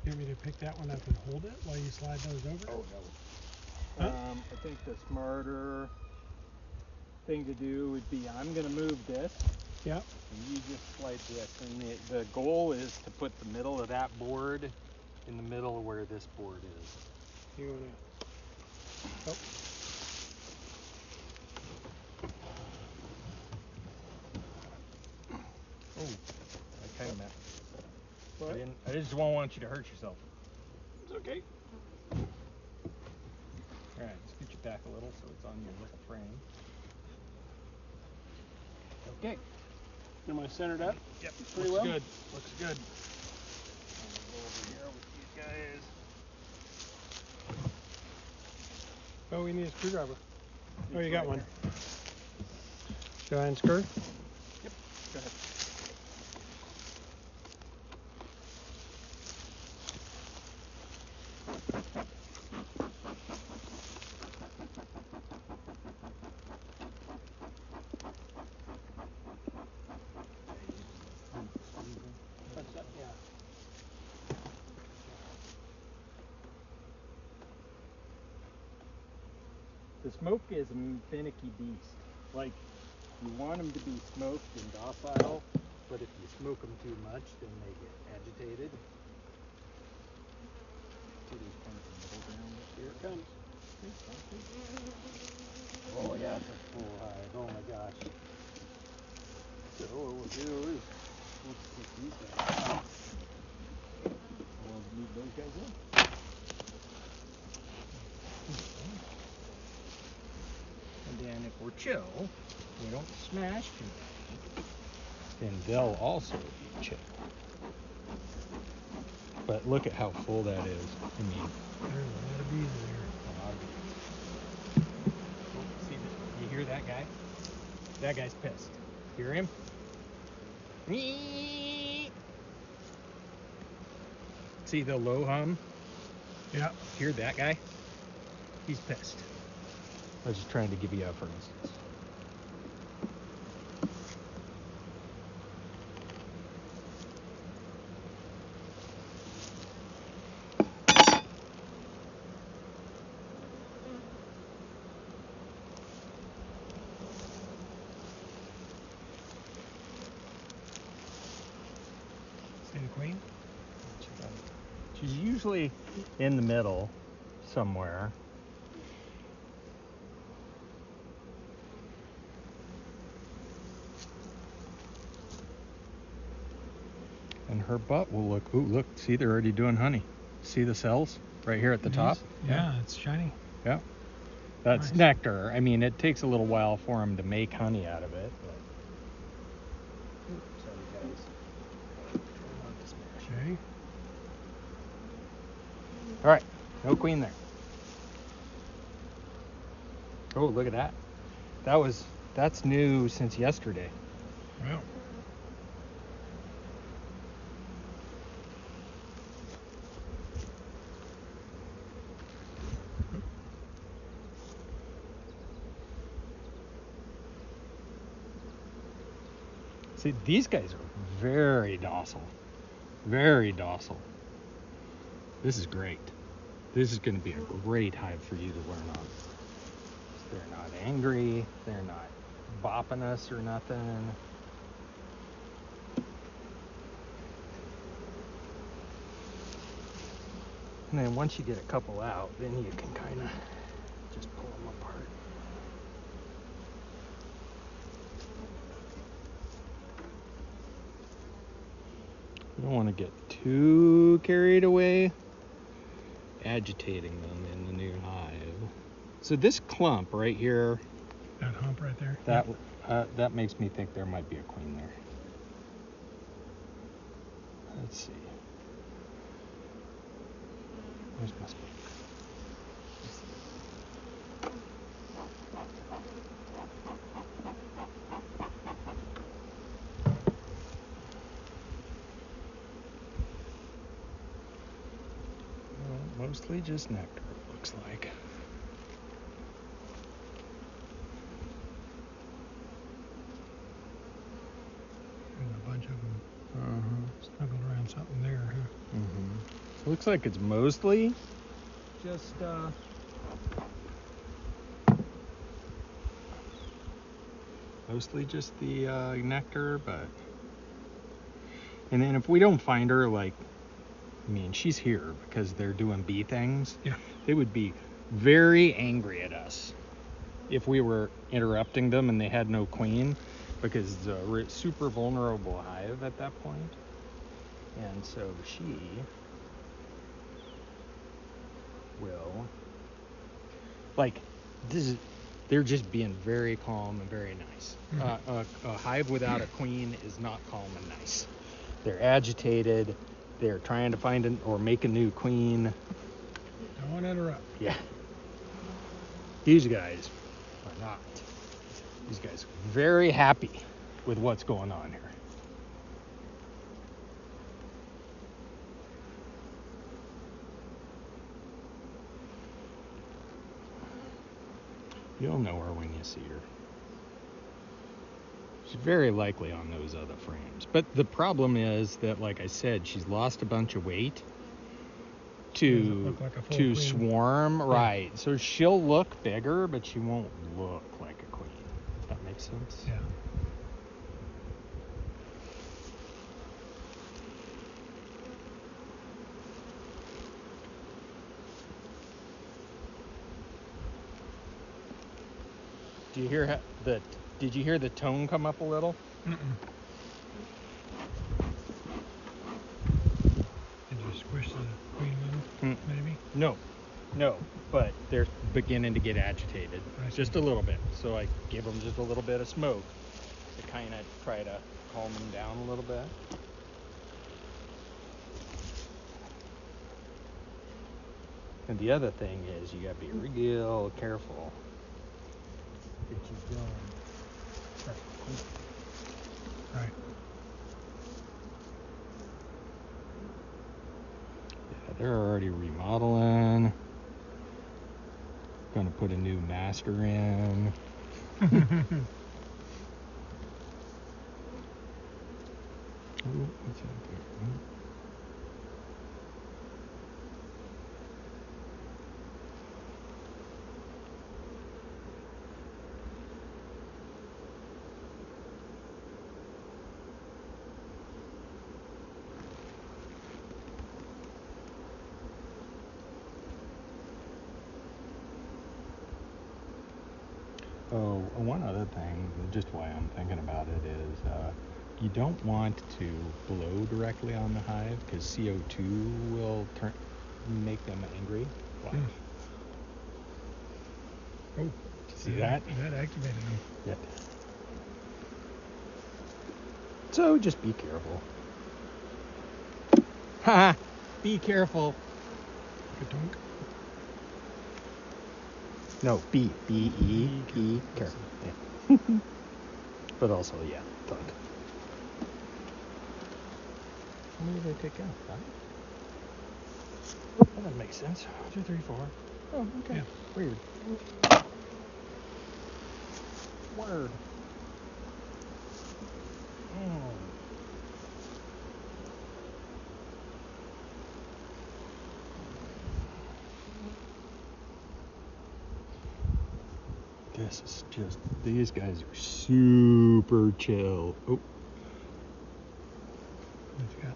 You want me to pick that one up and hold it while you slide those over? Oh, no. Huh? I think the smarter thing to do would be I'm going to move this. Yep. And you just slide this. And the goal is to put the middle of that board in the middle of where this board is. You want to... Oh. Oh, I kind of meant. What? I just don't want you to hurt yourself. It's okay. Alright, scoot you back a little so it's on your little frame. Okay. Am I centered up? Yep, Pretty looks well? good. Looks good. I'm gonna go over here with you guys. Oh, we need a screwdriver. It's Oh, you got right one. here. Should I unscrew? Yep, go ahead. That's that, yeah. The smoke is a finicky beast. Like, you want them to be smoked and docile, but if you smoke them too much, then they get agitated. See, there's kind of a middle ground Here it comes. Oh yeah, it's a full hive. Oh my gosh. So what we'll do is we'll stick these guys out. We'll move those guys in. And then if we're chill, we don't smash too much, then they'll also be chill. But look at how full that is. I mean, There's a lot of bees in there. See, you hear that guy? That guy's pissed. Hear him? See the low hum? Yep. Hear that guy? He's pissed. I was just trying to give you a for instance. See the queen? She's usually in the middle somewhere. And her butt will look, ooh, look, see, they're already doing honey. See the cells right here at the top? Yeah, it's shiny. Yeah. That's Nice. nectar. I mean, it takes a little while for them to make honey out of it. But... Ooh, sorry, guys. Try not to smash. Okay. All right, no queen there. Oh, look at that. That's new since yesterday. Well. See, these guys are very docile. Very docile. This is great. This is going to be a great hive for you to learn on. They're not angry. They're not bopping us or nothing. And then once you get a couple out, then you can kind of just pull them apart. You don't want to get too carried away agitating them in the new hive. So this clump right here, That hump right there? that makes me think there might be a queen there. Let's see. Where's my smoke? Well, mostly just nectar, it looks like. There's a bunch of them snuggled around something there, huh? Mm-hmm. Looks like it's mostly just the nectar, but and then if we don't find her, like, I mean, she's here because they're doing bee things. Yeah. They would be very angry at us if we were interrupting them and they had no queen, because it's a super vulnerable hive at that point. And so she will, like, they're just being very calm and very nice. A hive without a queen is not calm and nice. They're agitated. They're trying to find or make a new queen. Don't interrupt. Yeah. These guys are not. These guys are very happy with what's going on here. You'll know her when you see her. She's very likely on those other frames. But the problem is that, like I said, she's lost a bunch of weight Doesn't look like a full queen. swarm. Right. So she'll look bigger, but she won't look like a queen. That makes sense? Yeah. Do you hear Did you hear the tone come up a little? Mm-mm. Did you squish the queen little, maybe? No, but they're beginning to get agitated just a little bit. So I give them just a little bit of smoke to kind of try to calm them down a little bit. And the other thing is you got to be real careful that you don't. Right. Yeah, they're already remodeling. Gonna put a new master in. Ooh, what's out there? Oh, one other thing, just why I'm thinking about it is you don't want to blow directly on the hive because CO2 will make them angry. Watch. Oh, see that? That activated them. Yeah. So just be careful. Ha! Be careful. Ka-dunk. No, B-E-E, careful. Yeah. But also, yeah, thunk. How many did I take out? 5? That doesn't make sense. 2, 3, 4. Oh, okay. Yeah. Weird. Word. This is just, these guys are super chill. Oh. What you got?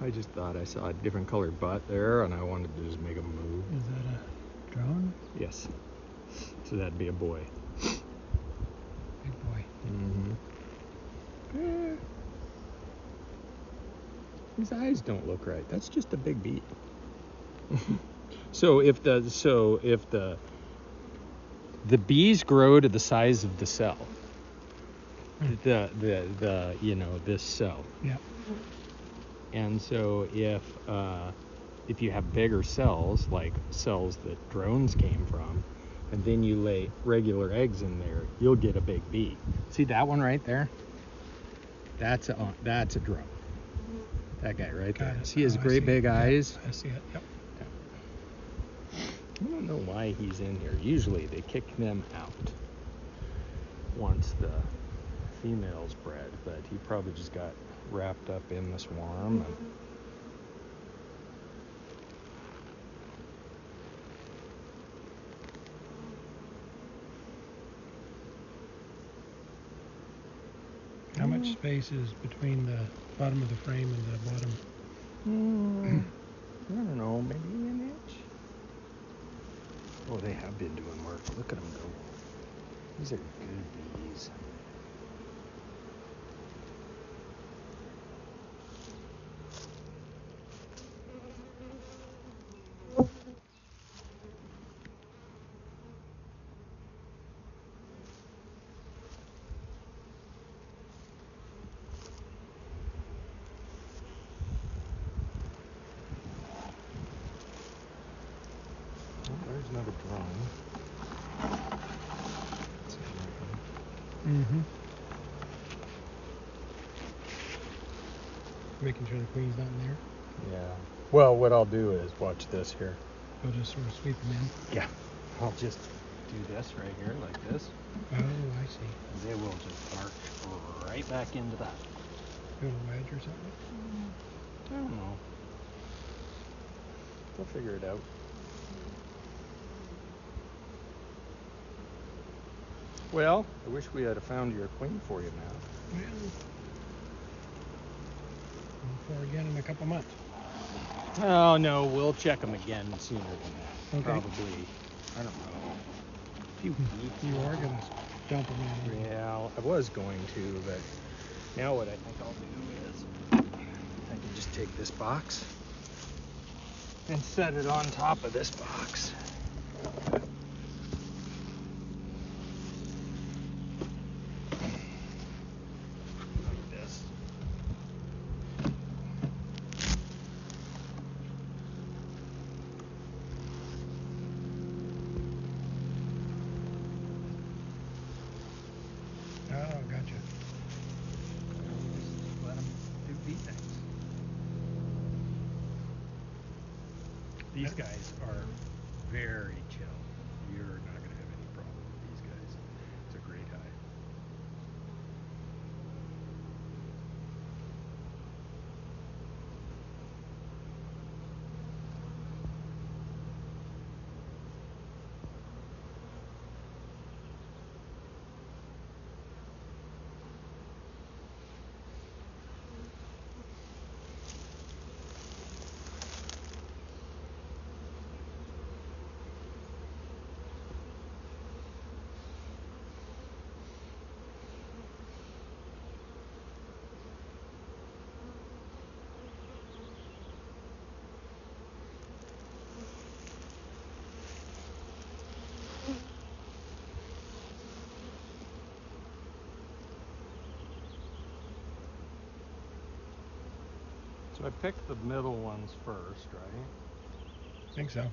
I just thought I saw a different colored butt there, and I wanted to just make them move. Is that a drone? Yes. So that'd be a boy. Big boy. Mm-hmm. His eyes don't look right. That's just a big bee. So if the bees grow to the size of the cell, the this cell. Yeah. And so if you have bigger cells, like cells that drones came from, and then you lay regular eggs in there, you'll get a big bee. See that one right there? That's a drone. That guy right there. See his great big eyes? I see it. Yep. I don't know why he's in here. Usually they kick them out once the female's bred, but he probably just got wrapped up in the swarm. much space is between the bottom of the frame and the bottom? I don't know, maybe an inch. Oh, they have been doing work. Look at them go. These are good bees. There's another drone. Mm-hmm. Making sure the queen's not in there. Yeah. Well, what I'll do is watch this here. We'll just sort of sweep them in. Yeah. I'll just do this right here, like this. Oh, I see. And they will just bark right back into that. Do a wedge or something? I don't know. We'll figure it out. Well, I wish we had found your queen for you, Matt. Well, look for again in a couple months. Oh, no, we'll check them again sooner than that. Okay. Probably, I don't know, a few weeks. You are going to dump them in. Yeah, I was going to, but now what I think I'll do is I can just take this box and set it on top of this box. Like this. Oh, gotcha. Just let them do bee things. These guys are very chill. You're not going to have any problem with these guys. It's a great hive. So I picked the middle ones first, right? I think so.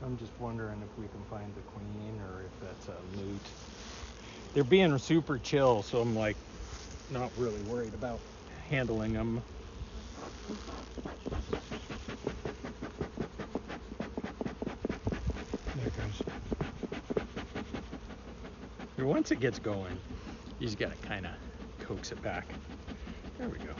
I'm just wondering if we can find the queen or if that's a moot. They're being super chill, so I'm like not really worried about handling them. There it goes. And once it gets going, you just gotta kind of coax it back. There we go.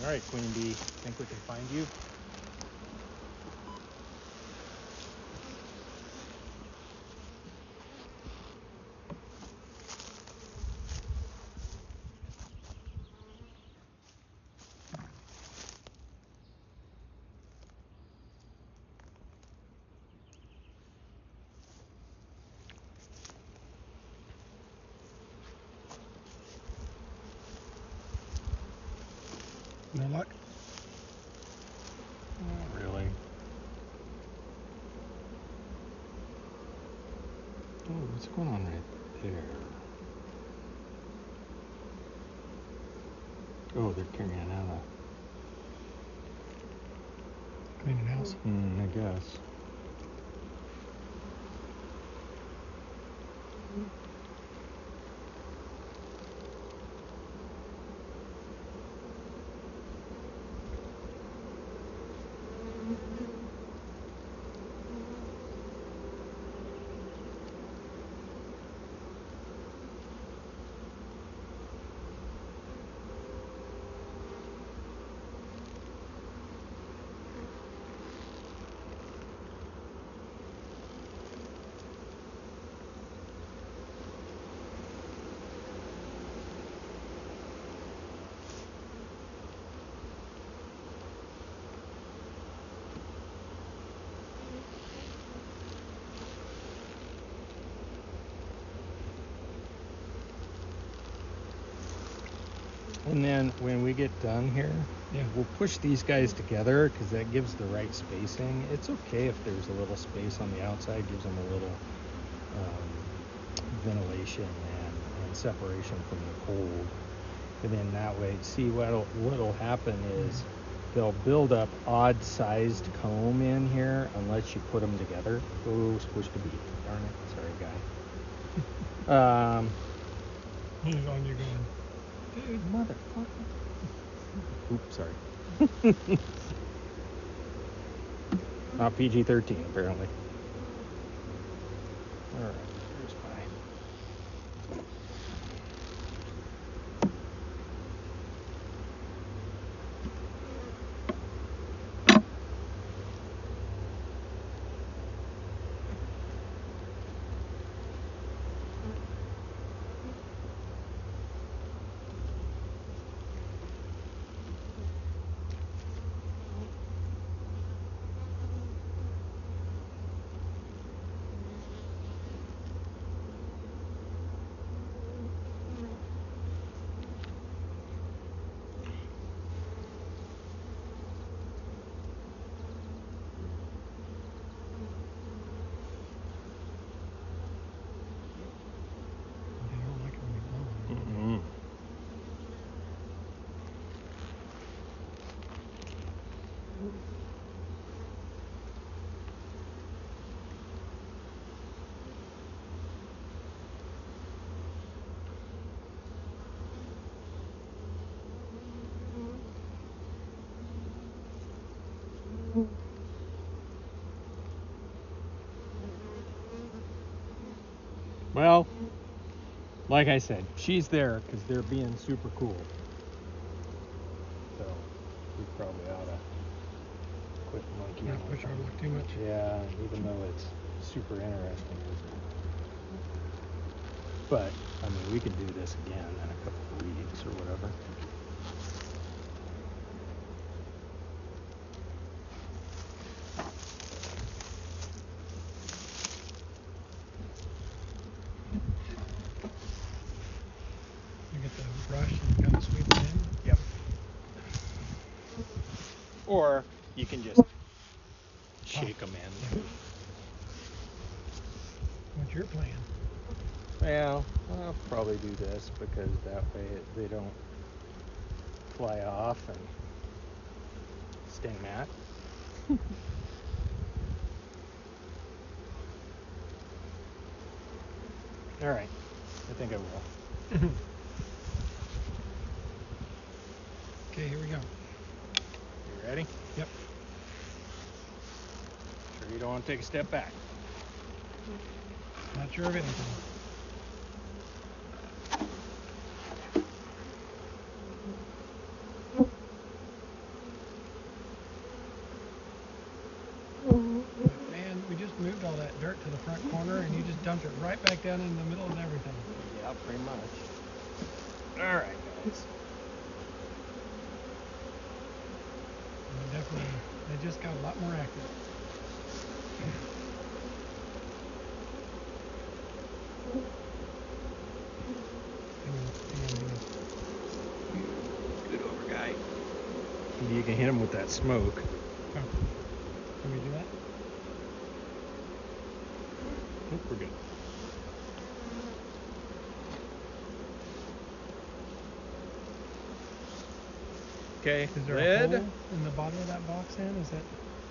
All right, Queen Bee, think we can find you? No luck? Not really. Oh, what's going on right there? Oh, they're carrying out Cleaning house. I guess. And then when we get done here, Yeah. we'll push these guys together because that gives the right spacing. It's okay if there's a little space on the outside, gives them a little ventilation and separation from the cold. And then that way, see what'll happen is they'll build up odd-sized comb in here unless you put them together. Oh, supposed to be. Darn it. Sorry, guy. Hold on, you're going. Dude, motherfucker. Oops, sorry. Not PG-13, apparently. All right, here's my. They don't like it when you blow on them. Mm-mm. Well, like I said, she's there because they're being super cool. So we probably ought to quit monkeying Not with push our them. luck too much. Yeah, even though it's super interesting. But, I mean, we can do this again in a couple of weeks or whatever. You get the brush and kind of sweep it in. Yep. Or you can just shake them in. What's your plan? Well, I'll probably do this because that way they don't fly off and sting Matt. All right, I think I will. Okay, here we go. You ready? Yep. Sure you don't want to take a step back? Not sure of anything. Man, we just moved all that dirt to the front corner and you just dumped it right back down in the middle of everything. Yeah, pretty much. All right, guys. Definitely, they just got a lot more active. Hang on. Good over, guy. You can hit him with that smoke. Oh. Can we do that? Nope, we're good. Okay, Is there lid. a hole in the bottom of that box then? Is that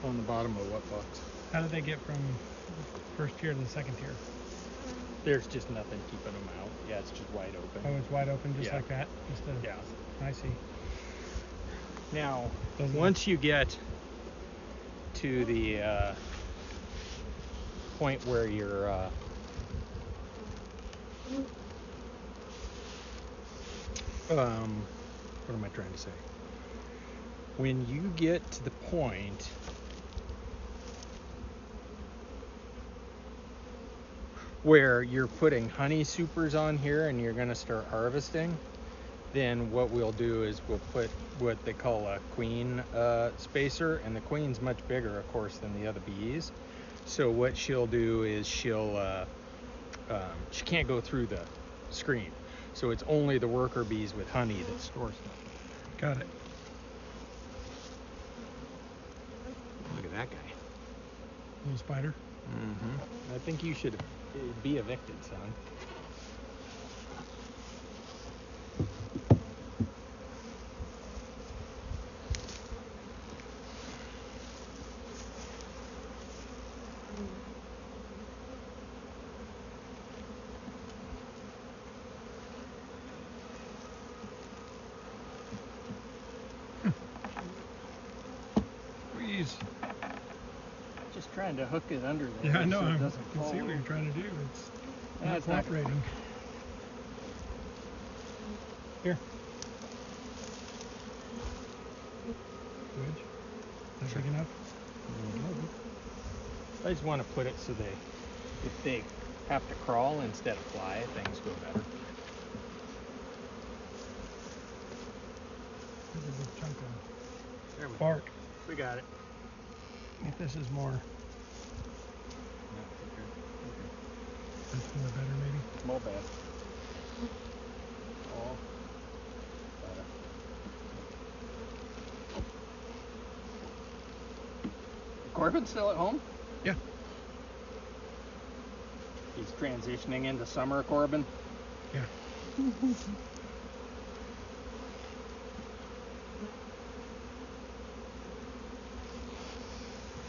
On the bottom of what box? how did they get from first tier to the second tier? There's just nothing keeping them out. Yeah, it's just wide open. Oh, it's wide open just Yeah. like that? Just a, Yeah. I see. Now, Doesn't- once you get to the point where you're what am I trying to say? When you get to the point where you're putting honey supers on here and you're going to start harvesting, then what we'll do is we'll put what they call a queen spacer, and the queen's much bigger, of course, than the other bees. So what she'll do is she can't go through the screen. So it's only the worker bees with honey that store stuff. Got it. Look at that guy. Little spider. I think you should be evicted, son. Please. Just trying to hook it under there. Yeah, I know. So it I doesn't can fall see what you're over. trying to do. It's Yeah, not it's not- cooperating. Here. Wedge. Not big enough? I just want to put it so if they have to crawl instead of fly, things go better. There's a big chunk of There we bark. go. We got it. If this is more, that's more better maybe. Small bad. All better. Corbin's still at home? Yeah. He's transitioning into summer, Corbin. Yeah.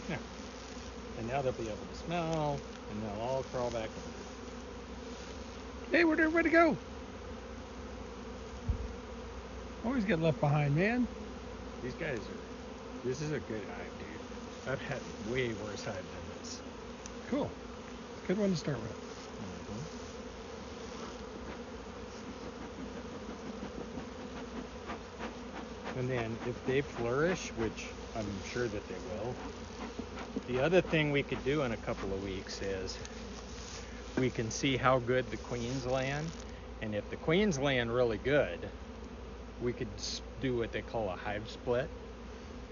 Yeah. And now they'll be able to smell, and they'll all crawl back in. Hey, where'd everybody go? Always get left behind, man. These guys are. This is a good hive, dude. I've had way worse hive than this. Cool. Good one to start with. And then if they flourish, which I'm sure that they will, the other thing we could do in a couple of weeks is we can see how good the queen's laying. And if the queen's laying really good, we could do what they call a hive split.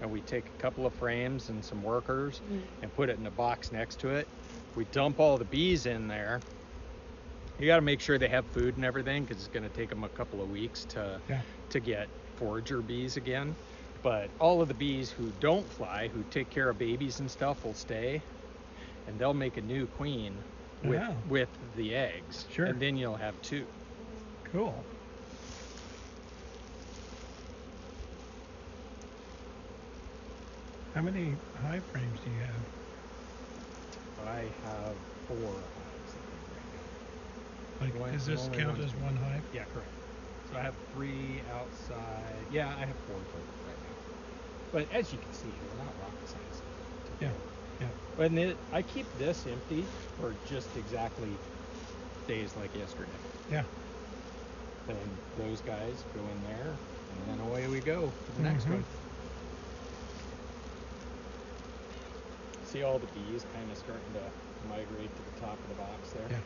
And we take a couple of frames and some workers and put it in a box next to it. We dump all the bees in there. You got to make sure they have food and everything, because it's going to take them a couple of weeks to get forager bees again. But all of the bees who don't fly, who take care of babies and stuff, will stay, and they'll make a new queen with the eggs. Sure. And then you'll have two. Cool. How many hive frames do you have? I have 4 hives, I think, right now. Like, does this only count one. as one hive? Yeah, correct. So I have 3 outside. Yeah, I have 4 total right now. But as you can see, they're not rocket science. Yeah. Yeah. But I keep this empty for just exactly days like yesterday. Yeah. And those guys go in there, and then away we go to the next one. See all the bees kind of starting to migrate to the top of the box there? Yeah.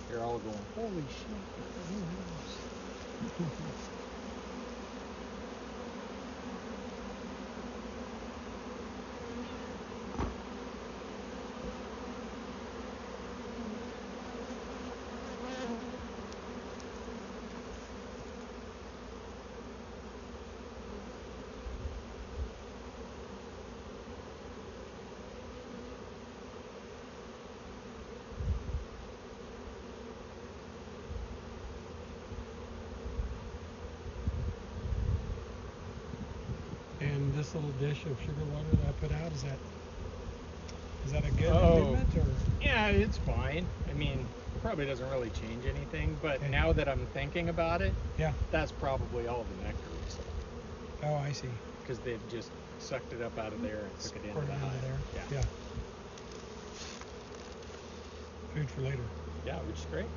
They're all going, holy shit, it's a new house. And this little dish of sugar water that I put out, is that a good improvement, or? Yeah, it's fine. I mean, probably doesn't really change anything, but now that I'm thinking about it, Yeah. that's probably all the nectar we sold. Oh, I see. Because they've just sucked it up out of there and took it into Poured the it into hive. there. Yeah. Yeah. Food for later. Yeah, which is great.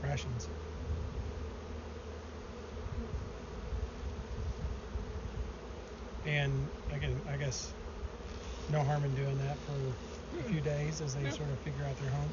Rations. And I guess no harm in doing that for a few days as they sort of figure out their home.